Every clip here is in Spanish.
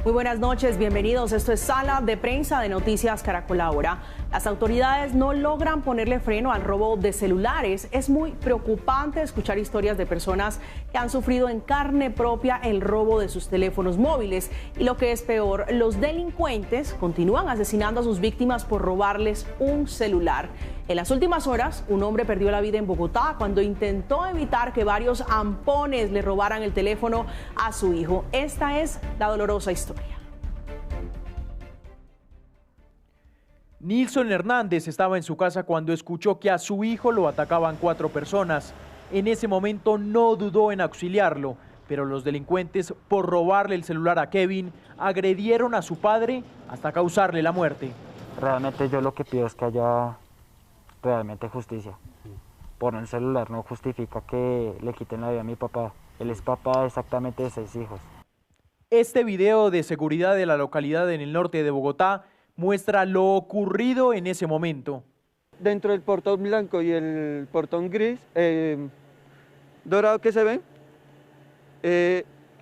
Muy buenas noches, bienvenidos. Esto es Sala de Prensa de Noticias Caracol Ahora. Las autoridades no logran ponerle freno al robo de celulares. Es muy preocupante escuchar historias de personas que han sufrido en carne propia el robo de sus teléfonos móviles. Y lo que es peor, los delincuentes continúan asesinando a sus víctimas por robarles un celular. En las últimas horas, un hombre perdió la vida en Bogotá cuando intentó evitar que varios ampones le robaran el teléfono a su hijo. Esta es la dolorosa historia. Nilson Hernández estaba en su casa cuando escuchó que a su hijo lo atacaban 4 personas. En ese momento no dudó en auxiliarlo, pero los delincuentes, por robarle el celular a Kevin, agredieron a su padre hasta causarle la muerte. Realmente yo lo que pido es que haya realmente justicia. Por un celular no justifica que le quiten la vida a mi papá. Él es papá exactamente de 6 hijos. Este video de seguridad de la localidad en el norte de Bogotá muestra lo ocurrido en ese momento. Dentro del portón blanco y el portón gris, dorado que se ve,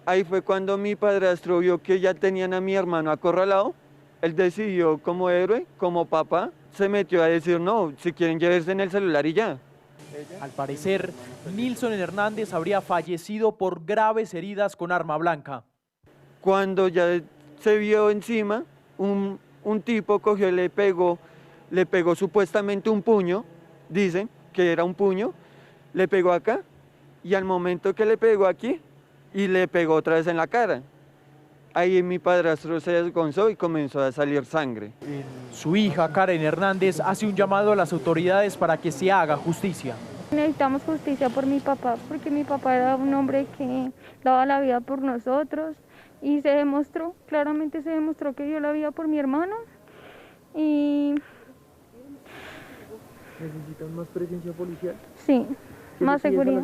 ahí fue cuando mi padrastro vio que ya tenían a mi hermano acorralado. Él decidió como héroe, como papá, se metió a decir no, si quieren llevarse en el celular y ya. Al parecer, Nilson Hernández habría fallecido por graves heridas con arma blanca. Cuando ya se vio encima, un tipo cogió y le pegó supuestamente un puño, dicen que era un puño, le pegó acá y al momento que le pegó aquí y le pegó otra vez en la cara. Ahí mi padrastro se desgonzó y comenzó a salir sangre. Su hija, Karen Hernández, hace un llamado a las autoridades para que se haga justicia. Necesitamos justicia por mi papá, porque mi papá era un hombre que daba la vida por nosotros y se demostró, claramente se demostró que dio la vida por mi hermano. Y ¿Necesitan más presencia policial? sí, más seguridad.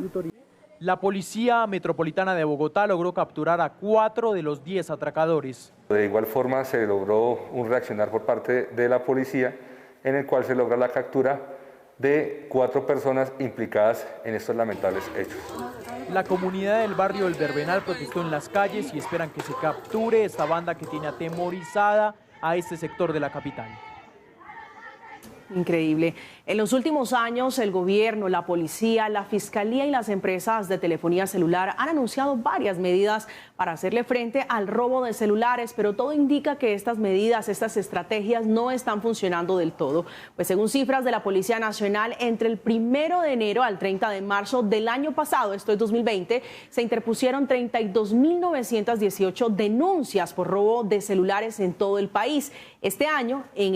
La Policía Metropolitana de Bogotá logró capturar a 4 de los 10 atracadores. De igual forma se logró un reaccionar por parte de la policía en el cual se logra la captura de 4 personas implicadas en estos lamentables hechos. La comunidad del barrio El Verbenal protestó en las calles y esperan que se capture esta banda que tiene atemorizada a este sector de la capital. Increíble. En los últimos años, el gobierno, la policía, la fiscalía y las empresas de telefonía celular han anunciado varias medidas para hacerle frente al robo de celulares, pero todo indica que estas medidas, estas estrategias no están funcionando del todo. Pues según cifras de la Policía Nacional, entre el 1 de enero al 30 de marzo del año pasado, esto es 2020, se interpusieron 32.918 denuncias por robo de celulares en todo el país. Este año, en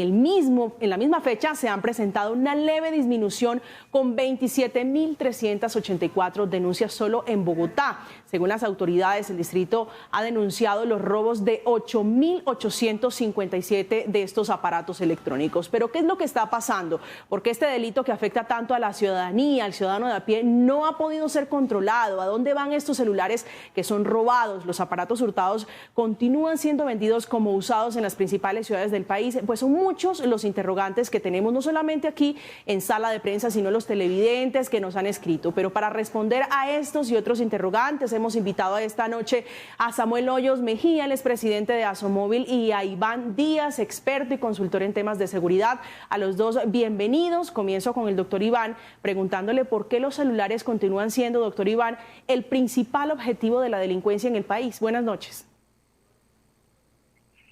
la misma fecha, se han presentado una leve disminución con 27.384 denuncias solo en Bogotá. Según las autoridades, el distrito ha denunciado los robos de 8.857 de estos aparatos electrónicos. Pero ¿qué es lo que está pasando? Porque este delito que afecta tanto a la ciudadanía, al ciudadano de a pie, no ha podido ser controlado. ¿A dónde van estos celulares que son robados? Los aparatos hurtados continúan siendo vendidos como usados en las principales ciudades del país. Pues son muchos los interrogantes que tenemos, no solamente aquí en Sala de Prensa, sino los televidentes que nos han escrito. Pero para responder a estos y otros interrogantes, hemos invitado esta noche a Samuel Hoyos Mejía, el expresidente de Asomóvil, y a Iván Díaz, experto y consultor en temas de seguridad. A los dos, bienvenidos. Comienzo con el doctor Iván, preguntándole por qué los celulares continúan siendo, doctor Iván, el principal objetivo de la delincuencia en el país. Buenas noches.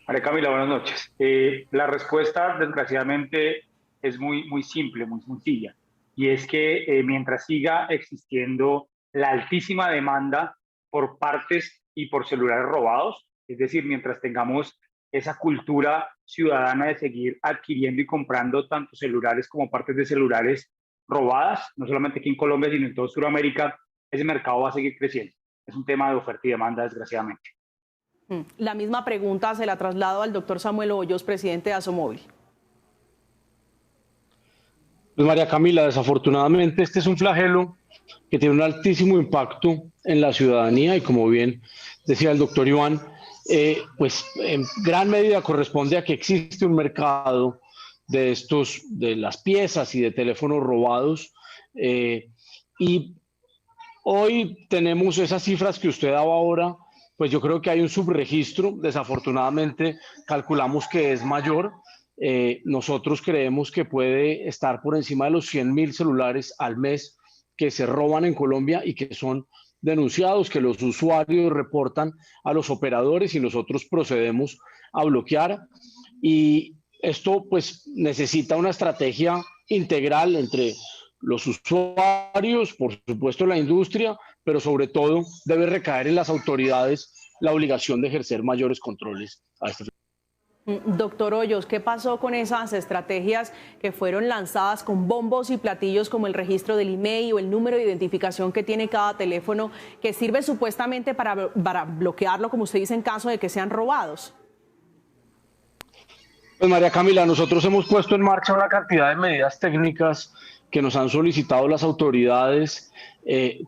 María Camila, buenas noches. La respuesta, desgraciadamente, es muy simple, muy sencilla. Y es que mientras siga existiendo la altísima demanda por partes y por celulares robados, es decir, mientras tengamos esa cultura ciudadana de seguir adquiriendo y comprando tanto celulares como partes de celulares robadas, no solamente aquí en Colombia, sino en toda Sudamérica, ese mercado va a seguir creciendo. Es un tema de oferta y demanda, desgraciadamente. La misma pregunta se la traslado al doctor Samuel Hoyos, presidente de Asomóvil. Pues María Camila, desafortunadamente este es un flagelo que tiene un altísimo impacto en la ciudadanía y, como bien decía el doctor Iván, pues en gran medida corresponde a que existe un mercado de las piezas y de teléfonos robados, y hoy tenemos esas cifras que usted daba ahora pues yo creo que hay un subregistro, desafortunadamente calculamos que es mayor. Nosotros creemos que puede estar por encima de los 100.000 celulares al mes que se roban en Colombia y que son denunciados, que los usuarios reportan a los operadores y nosotros procedemos a bloquear. Y esto pues necesita una estrategia integral entre los usuarios, por supuesto la industria, pero sobre todo debe recaer en las autoridades la obligación de ejercer mayores controles a este. Doctor Hoyos, ¿qué pasó con esas estrategias que fueron lanzadas con bombos y platillos como el registro del email o el número de identificación que tiene cada teléfono, que sirve supuestamente para bloquearlo, como usted dice, en caso de que sean robados? Pues María Camila, nosotros hemos puesto en marcha una cantidad de medidas técnicas que nos han solicitado las autoridades,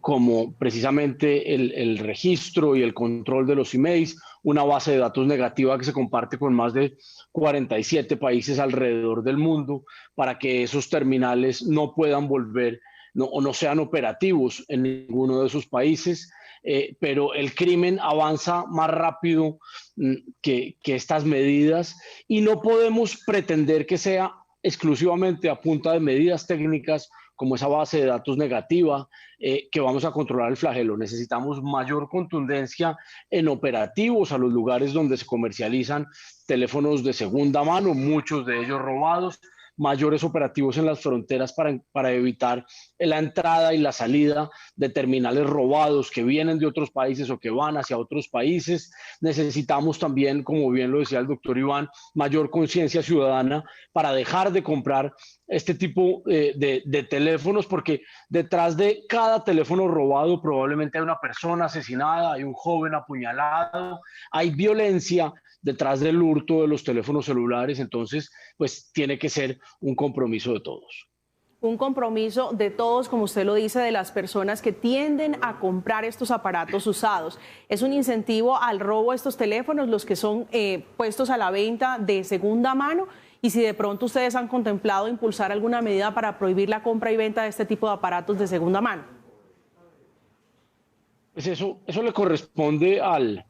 como precisamente el registro y el control de los emails, una base de datos negativa que se comparte con más de 47 países alrededor del mundo para que esos terminales no puedan volver o no sean operativos en ninguno de esos países. Pero el crimen avanza más rápido que estas medidas y no podemos pretender que sea exclusivamente a punta de medidas técnicas como esa base de datos negativa, que vamos a controlar el flagelo. Necesitamos mayor contundencia en operativos a los lugares donde se comercializan teléfonos de segunda mano, muchos de ellos robados, mayores operativos en las fronteras para evitar la entrada y la salida de terminales robados que vienen de otros países o que van hacia otros países. Necesitamos también, como bien lo decía el doctor Iván, mayor conciencia ciudadana para dejar de comprar este tipo de teléfonos, porque detrás de cada teléfono robado probablemente hay una persona asesinada, hay un joven apuñalado, hay violencia detrás del hurto de los teléfonos celulares. Entonces, pues tiene que ser un compromiso de todos. Un compromiso de todos, como usted lo dice, de las personas que tienden a comprar estos aparatos usados. Es un incentivo al robo de estos teléfonos, los que son puestos a la venta de segunda mano. Y si de pronto ustedes han contemplado impulsar alguna medida para prohibir la compra y venta de este tipo de aparatos de segunda mano. Pues eso le corresponde al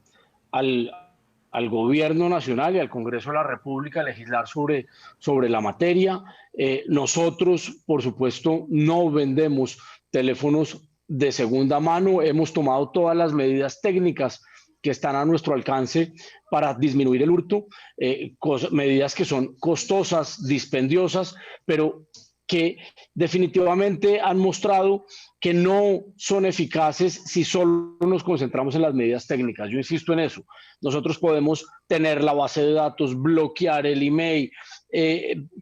Gobierno Nacional y al Congreso de la República legislar sobre la materia. Nosotros, por supuesto, no vendemos teléfonos de segunda mano. Hemos tomado todas las medidas técnicas que están a nuestro alcance para disminuir el hurto, medidas que son costosas, dispendiosas, pero que definitivamente han mostrado que no son eficaces si solo nos concentramos en las medidas técnicas. Yo insisto en eso. Nosotros podemos tener la base de datos, bloquear el email,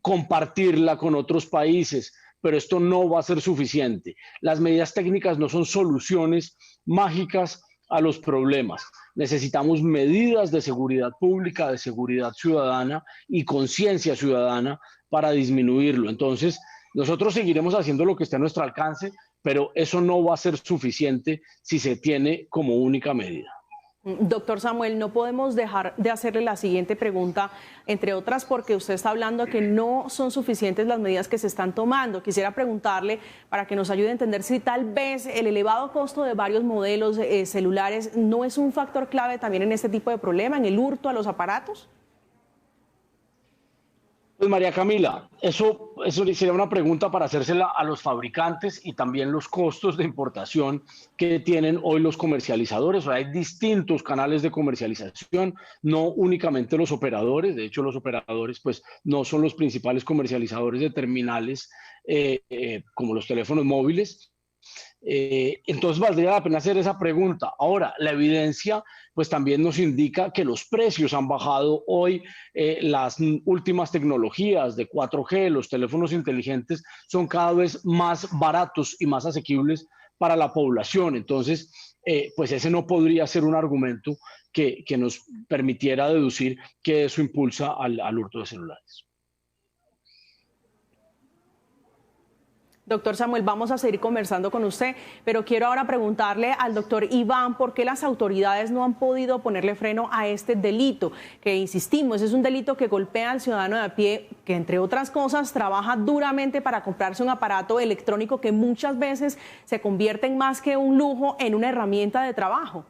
compartirla con otros países, pero esto no va a ser suficiente. Las medidas técnicas no son soluciones mágicas a los problemas. Necesitamos medidas de seguridad pública, de seguridad ciudadana y conciencia ciudadana para disminuirlo. Entonces, nosotros seguiremos haciendo lo que esté a nuestro alcance, pero eso no va a ser suficiente si se tiene como única medida. Doctor Samuel, no podemos dejar de hacerle la siguiente pregunta, entre otras porque usted está hablando de que no son suficientes las medidas que se están tomando. Quisiera preguntarle, para que nos ayude a entender, si tal vez el elevado costo de varios modelos celulares no es un factor clave también en este tipo de problema, en el hurto a los aparatos. Pues María Camila, eso sería una pregunta para hacérsela a los fabricantes y también los costos de importación que tienen hoy los comercializadores. O sea, hay distintos canales de comercialización, no únicamente los operadores. De hecho, los operadores pues no son los principales comercializadores de terminales como los teléfonos móviles. Entonces valdría la pena hacer esa pregunta. Ahora, la evidencia pues también nos indica que los precios han bajado hoy. Las últimas tecnologías de 4G, los teléfonos inteligentes, son cada vez más baratos y más asequibles para la población. Entonces, pues ese no podría ser un argumento que nos permitiera deducir que eso impulsa al hurto de celulares. Doctor Samuel, vamos a seguir conversando con usted, pero quiero ahora preguntarle al doctor Iván por qué las autoridades no han podido ponerle freno a este delito, que insistimos, es un delito que golpea al ciudadano de a pie, que entre otras cosas trabaja duramente para comprarse un aparato electrónico que muchas veces se convierte en más que un lujo, en una herramienta de trabajo.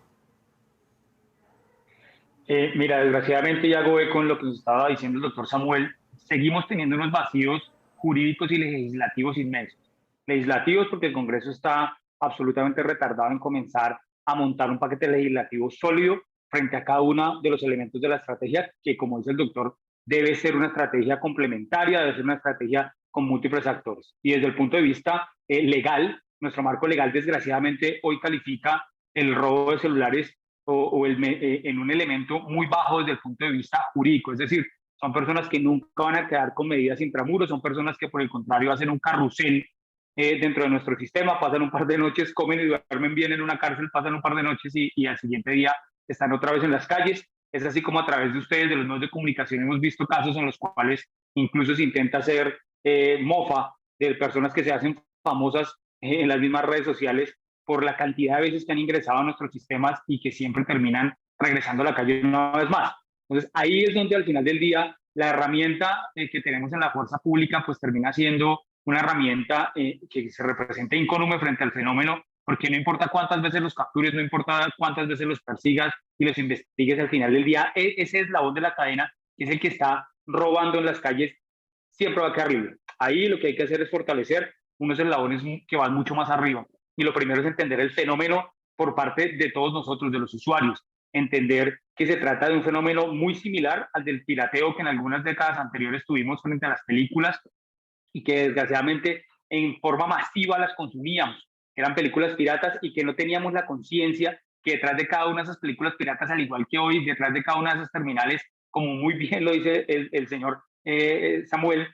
Mira, desgraciadamente, y hago eco en lo que nos estaba diciendo el doctor Samuel, seguimos teniendo unos vacíos jurídicos y legislativos inmensos. Legislativos porque el Congreso está absolutamente retardado en comenzar a montar un paquete legislativo sólido frente a cada uno de los elementos de la estrategia, que como dice el doctor, debe ser una estrategia complementaria, debe ser una estrategia con múltiples actores. Y desde el punto de vista legal, nuestro marco legal desgraciadamente hoy califica el robo de celulares en un elemento muy bajo desde el punto de vista jurídico, es decir, son personas que nunca van a quedar con medidas intramuros, son personas que por el contrario hacen un carrusel dentro de nuestro sistema, pasan un par de noches, comen y duermen bien en una cárcel, pasan un par de noches y al siguiente día están otra vez en las calles. Es así como a través de ustedes, de los medios de comunicación, hemos visto casos en los cuales incluso se intenta hacer mofa de personas que se hacen famosas en las mismas redes sociales por la cantidad de veces que han ingresado a nuestros sistemas y que siempre terminan regresando a la calle una vez más. Entonces, ahí es donde al final del día la herramienta que tenemos en la fuerza pública pues termina siendo una herramienta que se representa incólume frente al fenómeno, porque no importa cuántas veces los captures, no importa cuántas veces los persigas y los investigues, al final del día, ese eslabón de la cadena, que es el que está robando en las calles, siempre va a quedar libre. Ahí lo que hay que hacer es fortalecer unos eslabones que van mucho más arriba. Y lo primero es entender el fenómeno por parte de todos nosotros, de los usuarios. Entender que se trata de un fenómeno muy similar al del pirateo que en algunas décadas anteriores tuvimos frente a las películas y que desgraciadamente en forma masiva las consumíamos. Eran películas piratas y que no teníamos la conciencia que detrás de cada una de esas películas piratas, al igual que hoy, detrás de cada una de esas terminales, como muy bien lo dice el señor Samuel,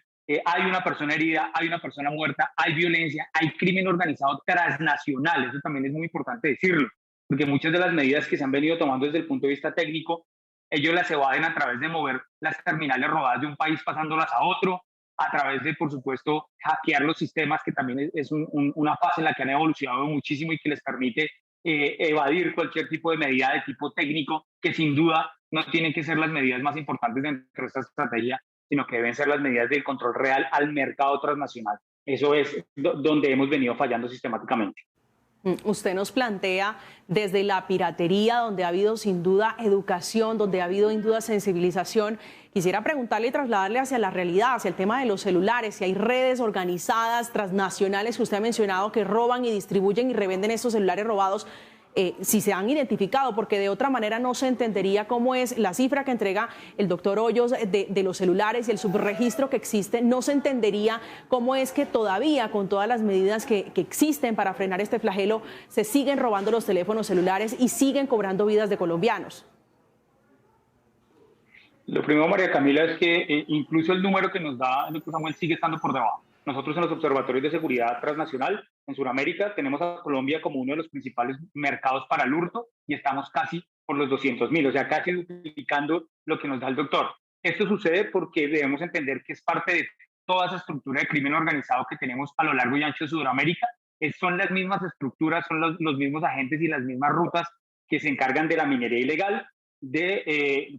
hay una persona herida, hay una persona muerta, hay violencia, hay crimen organizado transnacional. Eso también es muy importante decirlo, porque muchas de las medidas que se han venido tomando desde el punto de vista técnico, ellos las evaden a través de mover las terminales robadas de un país pasándolas a otro, a través de, por supuesto, hackear los sistemas, que también es una fase en la que han evolucionado muchísimo y que les permite evadir cualquier tipo de medida de tipo técnico, que sin duda no tienen que ser las medidas más importantes dentro de esta estrategia, sino que deben ser las medidas del control real al mercado transnacional. Eso es donde hemos venido fallando sistemáticamente. Usted nos plantea desde la piratería, donde ha habido sin duda educación, donde ha habido sin duda sensibilización. Quisiera preguntarle y trasladarle hacia la realidad, hacia el tema de los celulares, si hay redes organizadas, transnacionales que usted ha mencionado que roban y distribuyen y revenden estos celulares robados. Si se han identificado, porque de otra manera no se entendería cómo es la cifra que entrega el doctor Hoyos de los celulares y el subregistro que existe, no se entendería cómo es que todavía con todas las medidas que existen para frenar este flagelo se siguen robando los teléfonos celulares y siguen cobrando vidas de colombianos. Lo primero, María Camila, es que incluso el número que nos da el doctor Samuel sigue estando por debajo. Nosotros en los observatorios de seguridad transnacional en Sudamérica tenemos a Colombia como uno de los principales mercados para el hurto y estamos casi por los 200.000, o sea, casi duplicando lo que nos da el doctor. Esto sucede porque debemos entender que es parte de toda esa estructura de crimen organizado que tenemos a lo largo y ancho de Sudamérica. Son las mismas estructuras, son los mismos agentes y las mismas rutas que se encargan de la minería ilegal,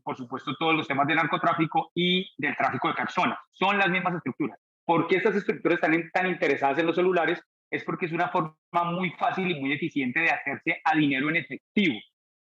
por supuesto, todos los temas de narcotráfico y del tráfico de personas. Son las mismas estructuras. ¿Por qué estas estructuras están tan interesadas en los celulares? Es porque es una forma muy fácil y muy eficiente de hacerse a dinero en efectivo.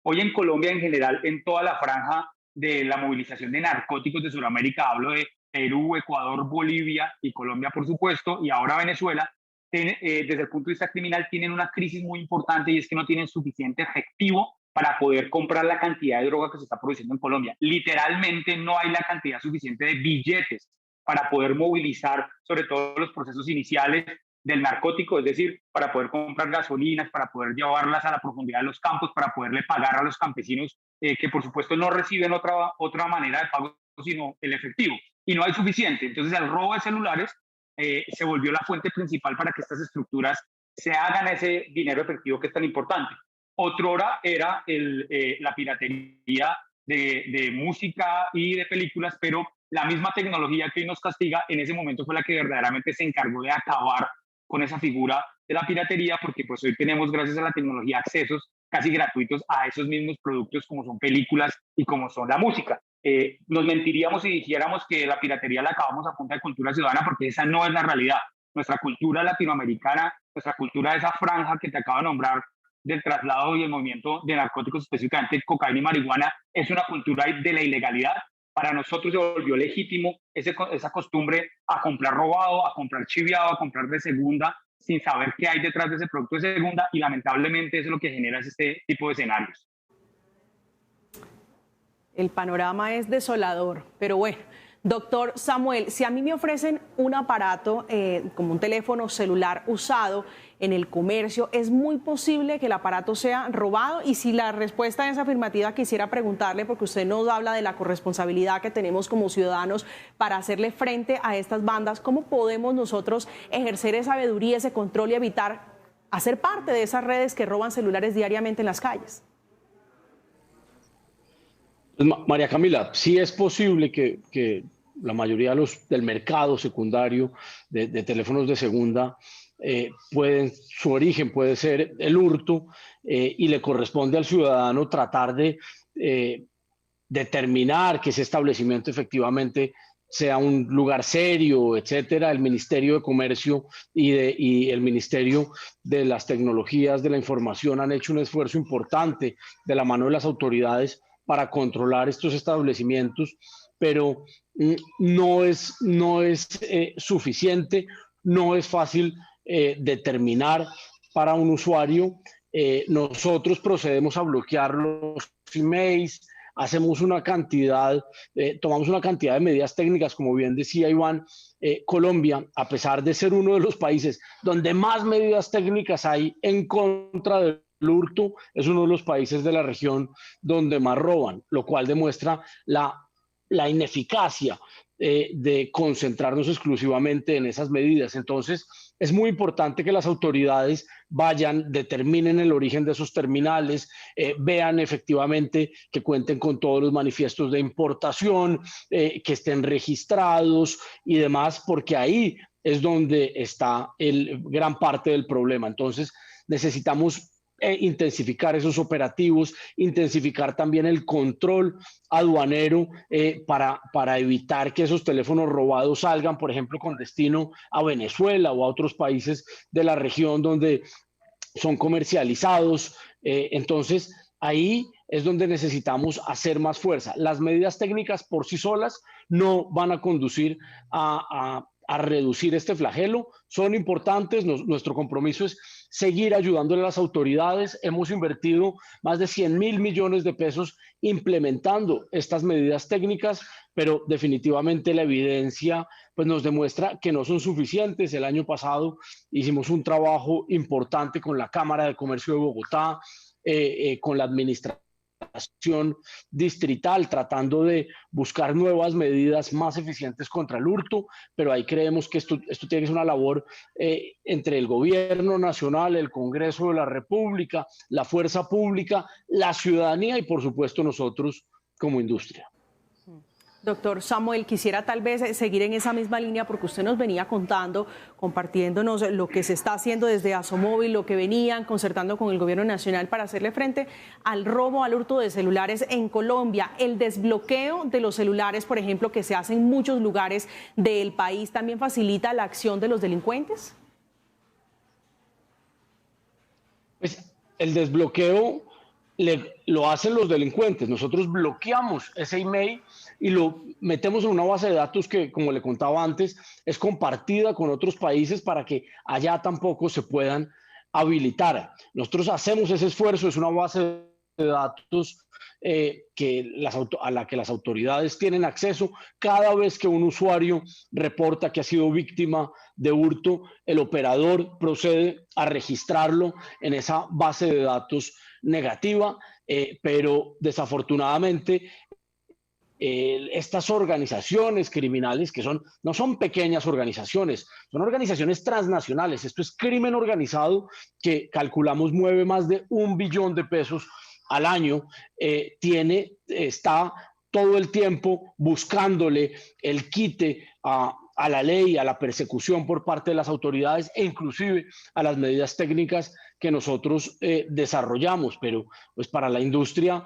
Hoy en Colombia en general, en toda la franja de la movilización de narcóticos de Sudamérica, hablo de Perú, Ecuador, Bolivia y Colombia, por supuesto, y ahora Venezuela, desde el punto de vista criminal tienen una crisis muy importante y es que no tienen suficiente efectivo para poder comprar la cantidad de droga que se está produciendo en Colombia. Literalmente no hay la cantidad suficiente de billetes para poder movilizar sobre todo los procesos iniciales del narcótico, es decir, para poder comprar gasolinas, para poder llevarlas a la profundidad de los campos, para poderle pagar a los campesinos que por supuesto no reciben otra manera de pago sino el efectivo. Y no hay suficiente. Entonces el robo de celulares se volvió la fuente principal para que estas estructuras se hagan ese dinero efectivo que es tan importante. Otrora era la piratería de música y de películas, pero la misma tecnología que hoy nos castiga en ese momento fue la que verdaderamente se encargó de acabar con esa figura de la piratería, porque pues hoy tenemos gracias a la tecnología accesos casi gratuitos a esos mismos productos como son películas y como son la música. Nos mentiríamos si dijéramos que la piratería la acabamos a punta de cultura ciudadana, porque esa no es la realidad. Nuestra cultura latinoamericana, nuestra cultura de esa franja que te acabo de nombrar, del traslado y el movimiento de narcóticos, específicamente cocaína y marihuana, es una cultura de la ilegalidad. Para nosotros se volvió legítimo esa costumbre a comprar robado, a comprar chiviado, a comprar de segunda, sin saber qué hay detrás de ese producto de segunda, y lamentablemente eso es lo que genera este tipo de escenarios. El panorama es desolador, pero bueno. Doctor Samuel, si a mí me ofrecen un aparato como un teléfono celular usado en el comercio, ¿es muy posible que el aparato sea robado? Y si la respuesta es afirmativa, quisiera preguntarle, porque usted nos habla de la corresponsabilidad que tenemos como ciudadanos para hacerle frente a estas bandas, ¿cómo podemos nosotros ejercer esa sabiduría, ese control y evitar hacer parte de esas redes que roban celulares diariamente en las calles? María Camila, sí es posible que la mayoría del mercado secundario de teléfonos de segunda, su origen puede ser el hurto, y le corresponde al ciudadano tratar de determinar que ese establecimiento efectivamente sea un lugar serio, etcétera. El Ministerio de Comercio y el Ministerio de las Tecnologías de la Información han hecho un esfuerzo importante de la mano de las autoridades para controlar estos establecimientos, pero no es suficiente, no es fácil determinar para un usuario. Nosotros procedemos a bloquear los emails, hacemos tomamos una cantidad de medidas técnicas, como bien decía Iván. Colombia, a pesar de ser uno de los países donde más medidas técnicas hay en contra del hurto, es uno de los países de la región donde más roban, lo cual demuestra la ineficacia de concentrarnos exclusivamente en esas medidas. Entonces, es muy importante que las autoridades vayan, determinen el origen de esos terminales, vean efectivamente que cuenten con todos los manifiestos de importación, que estén registrados y demás, porque ahí es donde está gran parte del problema. Entonces, necesitamos intensificar esos operativos, intensificar también el control aduanero para evitar que esos teléfonos robados salgan, por ejemplo, con destino a Venezuela o a otros países de la región donde son comercializados. Entonces, ahí es donde necesitamos hacer más fuerza. Las medidas técnicas por sí solas no van a conducir a reducir este flagelo. Son importantes. Nuestro compromiso es seguir ayudándole a las autoridades. Hemos invertido más de 100.000 millones de pesos implementando estas medidas técnicas, pero definitivamente la evidencia pues, nos demuestra que no son suficientes. El año pasado hicimos un trabajo importante con la Cámara de Comercio de Bogotá, con la administración distrital, tratando de buscar nuevas medidas más eficientes contra el hurto, pero ahí creemos que esto tiene que ser una labor entre el gobierno nacional, el Congreso de la República, la fuerza pública, la ciudadanía y por supuesto nosotros como industria. Doctor Samuel, quisiera tal vez seguir en esa misma línea porque usted nos venía contando, compartiéndonos lo que se está haciendo desde Asomóvil, lo que venían concertando con el gobierno nacional para hacerle frente al robo, al hurto de celulares en Colombia. El desbloqueo de los celulares, por ejemplo, que se hace en muchos lugares del país, ¿también facilita la acción de los delincuentes? Pues el desbloqueo lo hacen los delincuentes. Nosotros bloqueamos ese email y lo metemos en una base de datos que, como le contaba antes, es compartida con otros países para que allá tampoco se puedan habilitar. Nosotros hacemos ese esfuerzo, es una base de datos a la que las autoridades tienen acceso. Cada vez que un usuario reporta que ha sido víctima de hurto, el operador procede a registrarlo en esa base de datos negativa, pero desafortunadamente estas organizaciones criminales, que no son pequeñas organizaciones, son organizaciones transnacionales. Esto es crimen organizado que calculamos mueve más de 1 billón de pesos al año, está todo el tiempo buscándole el quite a la ley, a la persecución por parte de las autoridades e inclusive a las medidas técnicas que nosotros desarrollamos, pero pues para la industria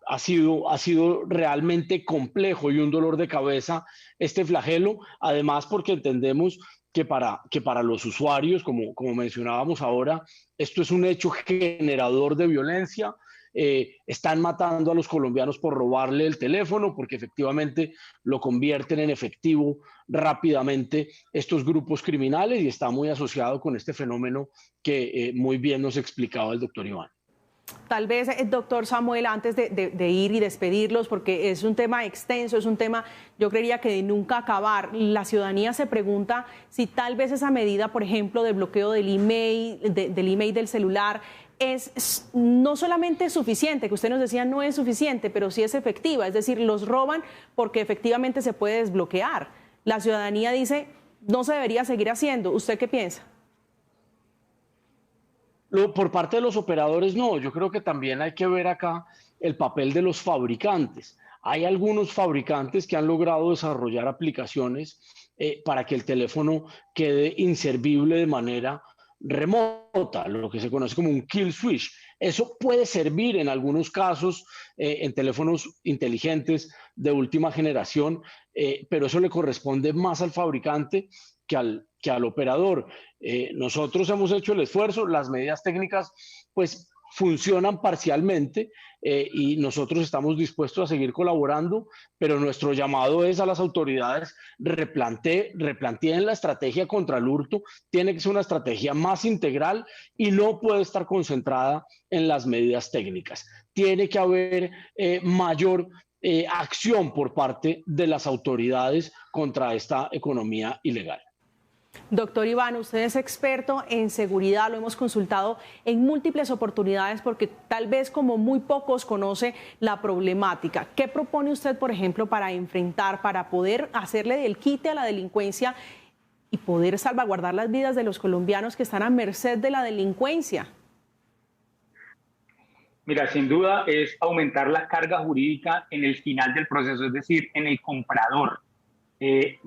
ha sido realmente complejo y un dolor de cabeza este flagelo, además porque entendemos para los usuarios, como mencionábamos ahora, esto es un hecho generador de violencia. Están matando a los colombianos por robarle el teléfono, porque efectivamente lo convierten en efectivo rápidamente estos grupos criminales, y está muy asociado con este fenómeno que muy bien nos explicaba el doctor Iván. Tal vez, doctor Samuel, antes de ir y despedirlos, porque es un tema extenso, es un tema, yo creería que de nunca acabar. La ciudadanía se pregunta si tal vez esa medida, por ejemplo, de bloqueo del email, del celular, es no solamente suficiente, que usted nos decía no es suficiente, pero sí es efectiva. Es decir, los roban porque efectivamente se puede desbloquear. La ciudadanía dice, no se debería seguir haciendo. ¿Usted qué piensa? Por parte de los operadores, no. Yo creo que también hay que ver acá el papel de los fabricantes. Hay algunos fabricantes que han logrado desarrollar aplicaciones para que el teléfono quede inservible de manera remota, lo que se conoce como un kill switch. Eso puede servir en algunos casos en teléfonos inteligentes de última generación, pero eso le corresponde más al fabricante que al operador. Nosotros hemos hecho el esfuerzo, las medidas técnicas pues funcionan parcialmente y nosotros estamos dispuestos a seguir colaborando, pero nuestro llamado es a las autoridades: replanteen la estrategia contra el hurto. Tiene que ser una estrategia más integral y no puede estar concentrada en las medidas técnicas. Tiene que haber mayor acción por parte de las autoridades contra esta economía ilegal. Doctor Iván, usted es experto en seguridad, lo hemos consultado en múltiples oportunidades porque tal vez como muy pocos conoce la problemática. ¿Qué propone usted, por ejemplo, para enfrentar, para poder hacerle del quite a la delincuencia y poder salvaguardar las vidas de los colombianos que están a merced de la delincuencia? Mira, sin duda es aumentar la carga jurídica en el final del proceso, es decir, en el comprador.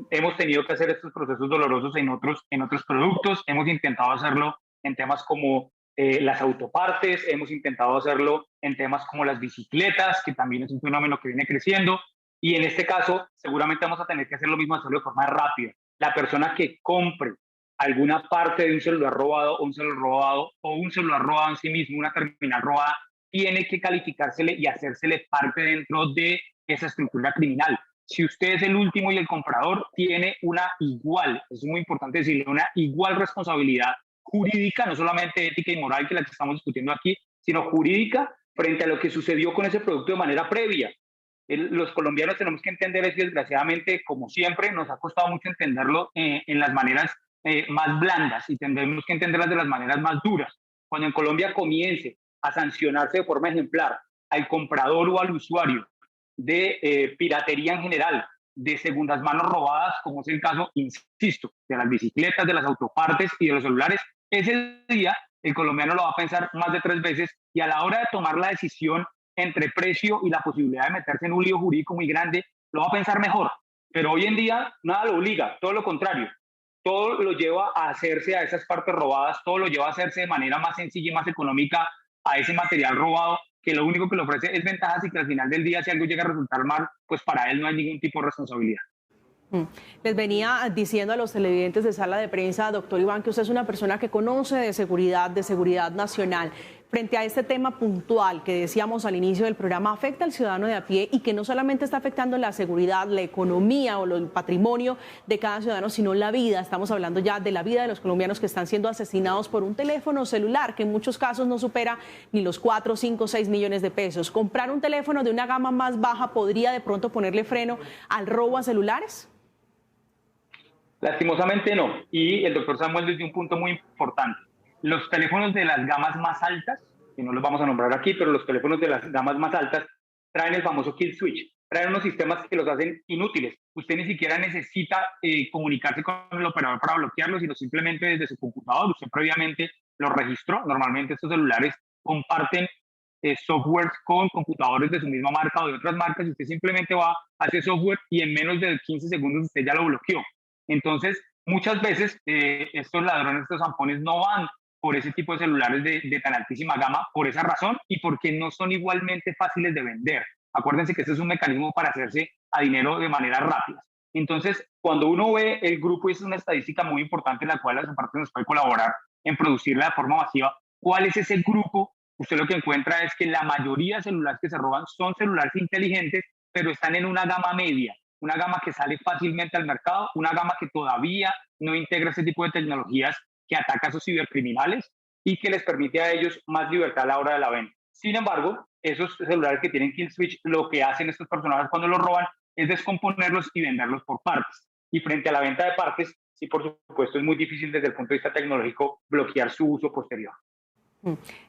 Hemos tenido que hacer estos procesos dolorosos en otros productos. Hemos intentado hacerlo en temas como las autopartes, hemos intentado hacerlo en temas como las bicicletas, que también es un fenómeno que viene creciendo, y en este caso seguramente vamos a tener que hacer lo mismo, hacerlo de forma rápida. La persona que compre alguna parte de un celular robado o un celular robado en sí mismo, una terminal robada, tiene que calificársele y hacérsele parte dentro de esa estructura criminal. Si usted es el último y el comprador, tiene una igual, es muy importante decirle, una igual responsabilidad jurídica, no solamente ética y moral, que la que estamos discutiendo aquí, sino jurídica frente a lo que sucedió con ese producto de manera previa. Los colombianos tenemos que entender eso, y desgraciadamente, como siempre, nos ha costado mucho entenderlo en las maneras más blandas, y tendremos que entenderlas de las maneras más duras. Cuando en Colombia comience a sancionarse de forma ejemplar al comprador o al usuario de piratería en general, de segundas manos robadas, como es el caso, insisto, de las bicicletas, de las autopartes y de los celulares, ese día el colombiano lo va a pensar más de 3 veces, y a la hora de tomar la decisión entre precio y la posibilidad de meterse en un lío jurídico muy grande, lo va a pensar mejor. Pero hoy en día nada lo obliga, todo lo contrario. Todo lo lleva a hacerse a esas partes robadas, todo lo lleva a hacerse de manera más sencilla y más económica a ese material robado, que lo único que le ofrece es ventajas, y que al final del día, si algo llega a resultar mal, pues para él no hay ningún tipo de responsabilidad. Les venía diciendo a los televidentes de Sala de Prensa, doctor Iván, que usted es una persona que conoce de seguridad nacional. Frente a este tema puntual que decíamos al inicio del programa, afecta al ciudadano de a pie, y que no solamente está afectando la seguridad, la economía o el patrimonio de cada ciudadano, sino la vida. Estamos hablando ya de la vida de los colombianos que están siendo asesinados por un teléfono celular que en muchos casos no supera ni los 4, 5, 6 millones de pesos. ¿Comprar un teléfono de una gama más baja podría de pronto ponerle freno al robo a celulares? Lastimosamente no, y el doctor Samuel desde un punto muy importante. Los teléfonos de las gamas más altas, que no los vamos a nombrar aquí, pero los teléfonos de las gamas más altas traen el famoso kill switch, traen unos sistemas que los hacen inútiles. Usted ni siquiera necesita comunicarse con el operador para bloquearlos, sino simplemente desde su computador. Usted previamente lo registró. Normalmente estos celulares comparten software con computadores de su misma marca o de otras marcas, y usted simplemente va a ese software y en menos de 15 segundos usted ya lo bloqueó. Entonces, muchas veces estos ladrones, estos zampones no van por ese tipo de celulares de tan altísima gama por esa razón, y porque no son igualmente fáciles de vender. Acuérdense que este es un mecanismo para hacerse a dinero de manera rápida. Entonces, cuando uno ve el grupo, y es una estadística muy importante en la cual la parte nos puede colaborar en producirla de forma masiva, ¿cuál es ese grupo? Usted lo que encuentra es que la mayoría de celulares que se roban son celulares inteligentes, pero están en una gama media, una gama que sale fácilmente al mercado, una gama que todavía no integra ese tipo de tecnologías que ataca a esos cibercriminales y que les permite a ellos más libertad a la hora de la venta. Sin embargo, esos celulares que tienen kill switch, lo que hacen estos personajes cuando los roban es descomponerlos y venderlos por partes. Y frente a la venta de partes, sí, por supuesto, es muy difícil desde el punto de vista tecnológico bloquear su uso posterior.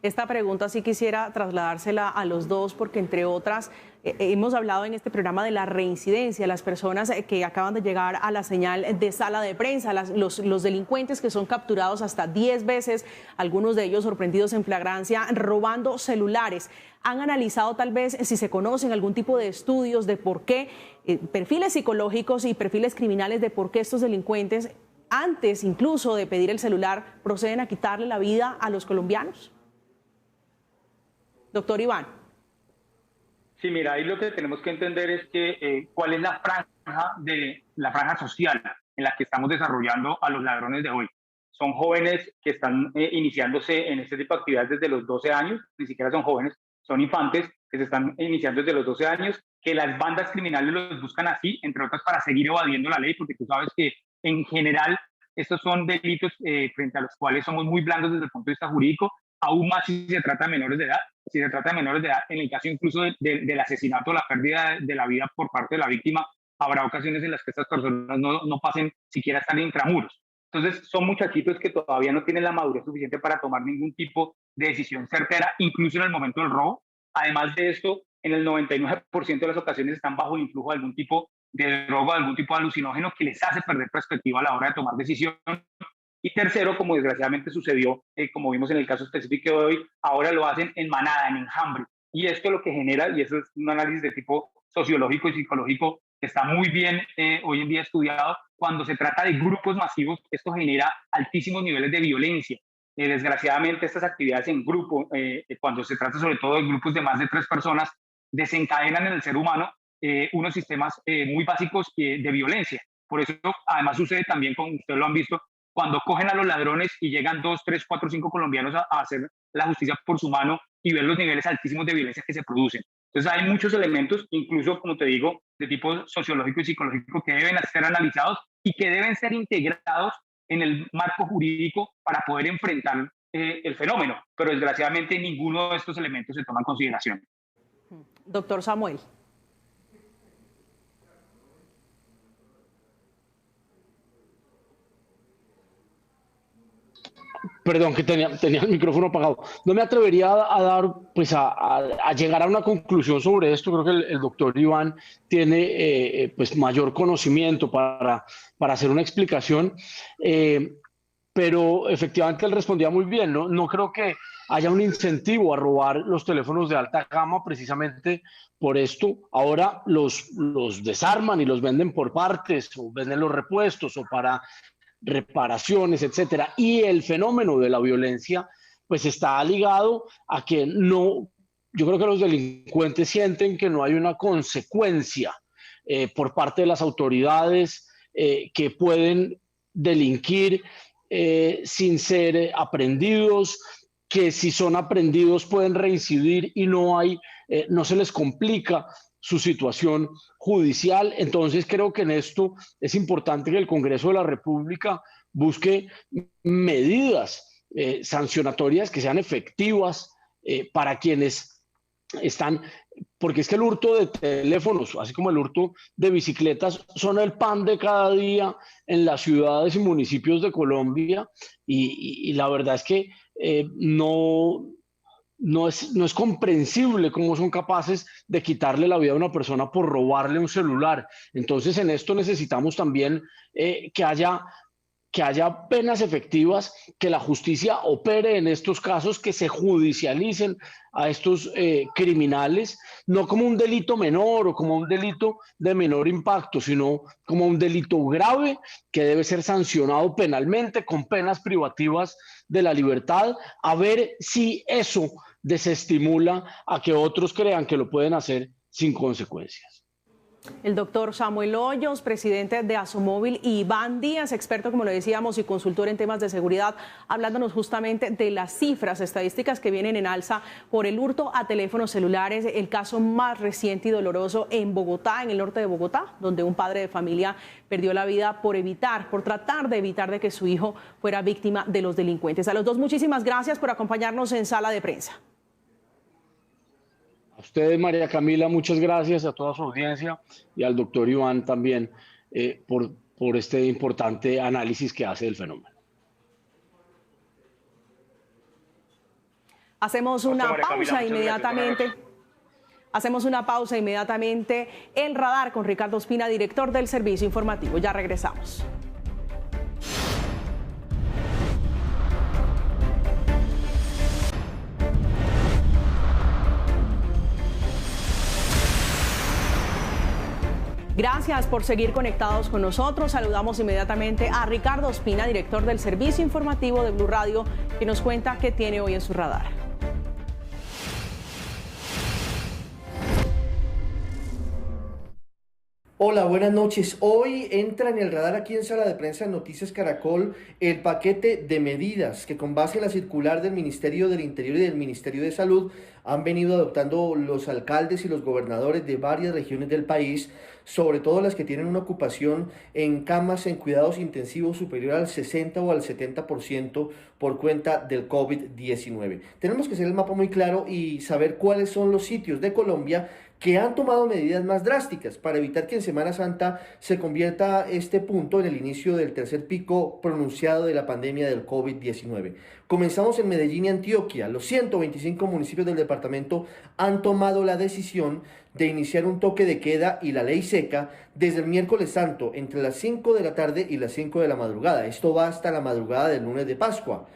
Esta pregunta sí quisiera trasladársela a los dos porque, entre otras, hemos hablado en este programa de la reincidencia, las personas que acaban de llegar a la señal de sala de prensa, los delincuentes que son capturados hasta 10 veces, algunos de ellos sorprendidos en flagrancia, robando celulares. ¿Han analizado tal vez si se conocen algún tipo de estudios de por qué, perfiles psicológicos y perfiles criminales de por qué estos delincuentes, antes incluso de pedir el celular, proceden a quitarle la vida a los colombianos? Doctor Iván. Sí, mira, ahí lo que tenemos que entender es que cuál es la franja social en la que estamos desarrollando a los ladrones de hoy. Son jóvenes que están iniciándose en este tipo de actividades desde los 12 años, ni siquiera son jóvenes, son infantes que se están iniciando desde los 12 años, que las bandas criminales los buscan así, entre otras para seguir evadiendo la ley, porque tú sabes que en general estos son delitos frente a los cuales somos muy blandos desde el punto de vista jurídico, aún más si se trata de menores de edad. Si se trata de menores de edad, en el caso incluso del asesinato, la pérdida de la vida por parte de la víctima, habrá ocasiones en las que estas personas no pasen siquiera estar intramuros. Entonces, son muchachitos que todavía no tienen la madurez suficiente para tomar ningún tipo de decisión certera, incluso en el momento del robo. Además de esto, en el 99% de las ocasiones están bajo el influjo de algún tipo de droga, de algún tipo de alucinógeno que les hace perder perspectiva a la hora de tomar decisión. Y tercero, como desgraciadamente sucedió, como vimos en el caso específico de hoy, ahora lo hacen en manada, en enjambre. Y esto lo que genera, y eso es un análisis de tipo sociológico y psicológico que está muy bien hoy en día estudiado, cuando se trata de grupos masivos, esto genera altísimos niveles de violencia. Desgraciadamente, estas actividades en grupo, cuando se trata sobre todo de grupos de más de 3 personas, desencadenan en el ser humano unos sistemas muy básicos de violencia. Por eso, además, sucede también, como ustedes lo han visto, cuando cogen a los ladrones y llegan 2, 3, 4, 5 colombianos a hacer la justicia por su mano y ver los niveles altísimos de violencia que se producen. Entonces hay muchos elementos, incluso, como te digo, de tipo sociológico y psicológico que deben ser analizados y que deben ser integrados en el marco jurídico para poder enfrentar el fenómeno. Pero desgraciadamente ninguno de estos elementos se toma en consideración. Doctor Samuel. Perdón, que tenía el micrófono apagado. No me atrevería a dar, pues a llegar a una conclusión sobre esto. Creo que el doctor Iván tiene pues mayor conocimiento para hacer una explicación, pero efectivamente él respondía muy bien. No creo que haya un incentivo a robar los teléfonos de alta gama precisamente por esto. Ahora los desarman y los venden por partes, o venden los repuestos, o para reparaciones, etcétera. Y el fenómeno de la violencia pues está ligado a que yo creo que los delincuentes sienten que no hay una consecuencia por parte de las autoridades, que pueden delinquir sin ser aprendidos, que si son aprendidos pueden reincidir y no se les complica su situación judicial. Entonces creo que en esto es importante que el Congreso de la República busque medidas sancionatorias que sean efectivas para quienes están, porque es que el hurto de teléfonos, así como el hurto de bicicletas, son el pan de cada día en las ciudades y municipios de Colombia, y la verdad es que no es comprensible cómo son capaces de quitarle la vida a una persona por robarle un celular. Entonces, en esto necesitamos también que haya penas efectivas, que la justicia opere en estos casos, que se judicialicen a estos criminales, no como un delito menor o como un delito de menor impacto, sino como un delito grave que debe ser sancionado penalmente con penas privativas de la libertad, a ver si eso desestimula a que otros crean que lo pueden hacer sin consecuencias. El doctor Samuel Hoyos, presidente de Asomóvil, y Iván Díaz, experto, como lo decíamos, y consultor en temas de seguridad, hablándonos justamente de las cifras estadísticas que vienen en alza por el hurto a teléfonos celulares, el caso más reciente y doloroso en Bogotá, en el norte de Bogotá, donde un padre de familia perdió la vida por tratar de evitar de que su hijo fuera víctima de los delincuentes. A los dos, muchísimas gracias por acompañarnos en Sala de Prensa. A ustedes, María Camila, muchas gracias, a toda su audiencia y al doctor Iván también por este importante análisis que hace del fenómeno. Hacemos una pausa inmediatamente. Hacemos una pausa inmediatamente. El radar con Ricardo Ospina, director del Servicio Informativo. Ya regresamos. Gracias por seguir conectados con nosotros. Saludamos inmediatamente a Ricardo Ospina, director del Servicio Informativo de Blue Radio, que nos cuenta qué tiene hoy en su radar. Hola, buenas noches. Hoy entra en el radar aquí en Sala de Prensa Noticias Caracol el paquete de medidas que con base en la circular del Ministerio del Interior y del Ministerio de Salud han venido adoptando los alcaldes y los gobernadores de varias regiones del país, sobre todo las que tienen una ocupación en camas en cuidados intensivos superior al 60 o al 70% por cuenta del COVID-19. Tenemos que hacer el mapa muy claro y saber cuáles son los sitios de Colombia que han tomado medidas más drásticas para evitar que en Semana Santa se convierta este punto en el inicio del tercer pico pronunciado de la pandemia del COVID-19. Comenzamos en Medellín y Antioquia. Los 125 municipios del departamento han tomado la decisión de iniciar un toque de queda y la ley seca desde el miércoles santo, entre las 5 de la tarde y las 5 de la madrugada. Esto va hasta la madrugada del lunes de Pascua.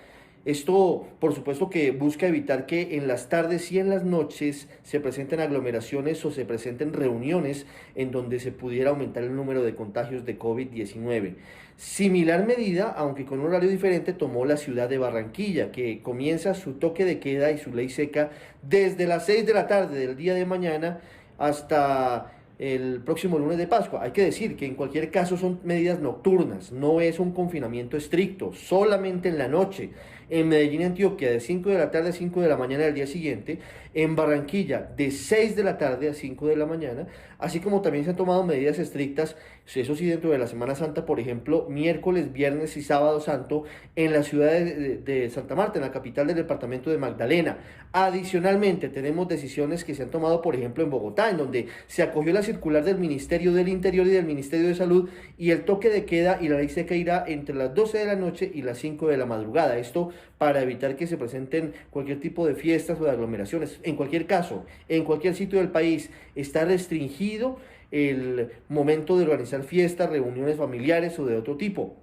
Esto, por supuesto, que busca evitar que en las tardes y en las noches se presenten aglomeraciones o se presenten reuniones en donde se pudiera aumentar el número de contagios de COVID-19. Similar medida, aunque con un horario diferente, tomó la ciudad de Barranquilla, que comienza su toque de queda y su ley seca desde las 6 de la tarde del día de mañana hasta el próximo lunes de Pascua. Hay que decir que en cualquier caso son medidas nocturnas, no es un confinamiento estricto, solamente en la noche. En Medellín y Antioquia de 5 de la tarde a 5 de la mañana del día siguiente, en Barranquilla de 6 de la tarde a 5 de la mañana, así como también se han tomado medidas estrictas, eso sí, dentro de la Semana Santa, por ejemplo, miércoles, viernes y sábado santo en la ciudad de Santa Marta, en la capital del departamento de Magdalena. Adicionalmente, tenemos decisiones que se han tomado, por ejemplo, en Bogotá, en donde se acogió la circular del Ministerio del Interior y del Ministerio de Salud, y el toque de queda y la ley seca irá entre las 12 de la noche y las 5 de la madrugada. Esto para evitar que se presenten cualquier tipo de fiestas o de aglomeraciones. En cualquier caso, en cualquier sitio del país está restringido el momento de organizar fiestas, reuniones familiares o de otro tipo.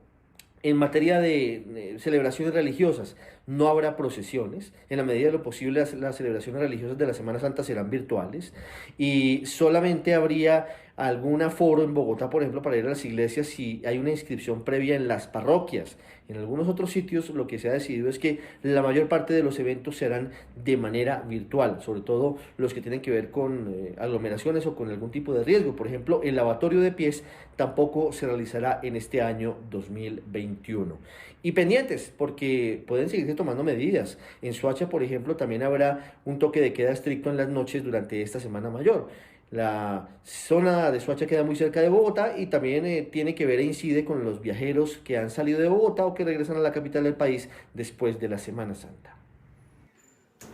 En materia de celebraciones religiosas, no habrá procesiones. En la medida de lo posible, las celebraciones religiosas de la Semana Santa serán virtuales y solamente habría algún aforo en Bogotá, por ejemplo, para ir a las iglesias si hay una inscripción previa en las parroquias. En algunos otros sitios lo que se ha decidido es que la mayor parte de los eventos serán de manera virtual, sobre todo los que tienen que ver con aglomeraciones o con algún tipo de riesgo. Por ejemplo, el lavatorio de pies tampoco se realizará en este año 2021. Y pendientes, porque pueden seguirse tomando medidas. En Soacha, por ejemplo, también habrá un toque de queda estricto en las noches durante esta Semana Mayor. La zona de Soacha queda muy cerca de Bogotá y también tiene que ver e incide con los viajeros que han salido de Bogotá o que regresan a la capital del país después de la Semana Santa.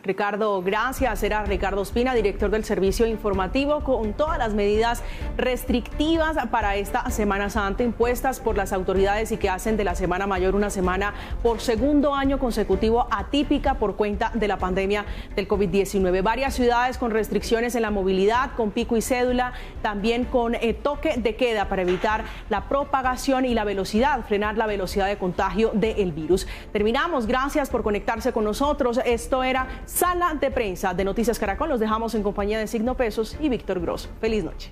Ricardo, gracias. Era Ricardo Ospina, director del Servicio Informativo, con todas las medidas restrictivas para esta Semana Santa impuestas por las autoridades y que hacen de la Semana Mayor una semana por segundo año consecutivo atípica por cuenta de la pandemia del COVID-19. Varias ciudades con restricciones en la movilidad, con pico y cédula, también con toque de queda para evitar la propagación y la velocidad, frenar la velocidad de contagio del virus. Terminamos. Gracias por conectarse con nosotros. Esto era Sala de Prensa de Noticias Caracol. Los dejamos en compañía de Signo Pesos y Víctor Grosso. Feliz noche.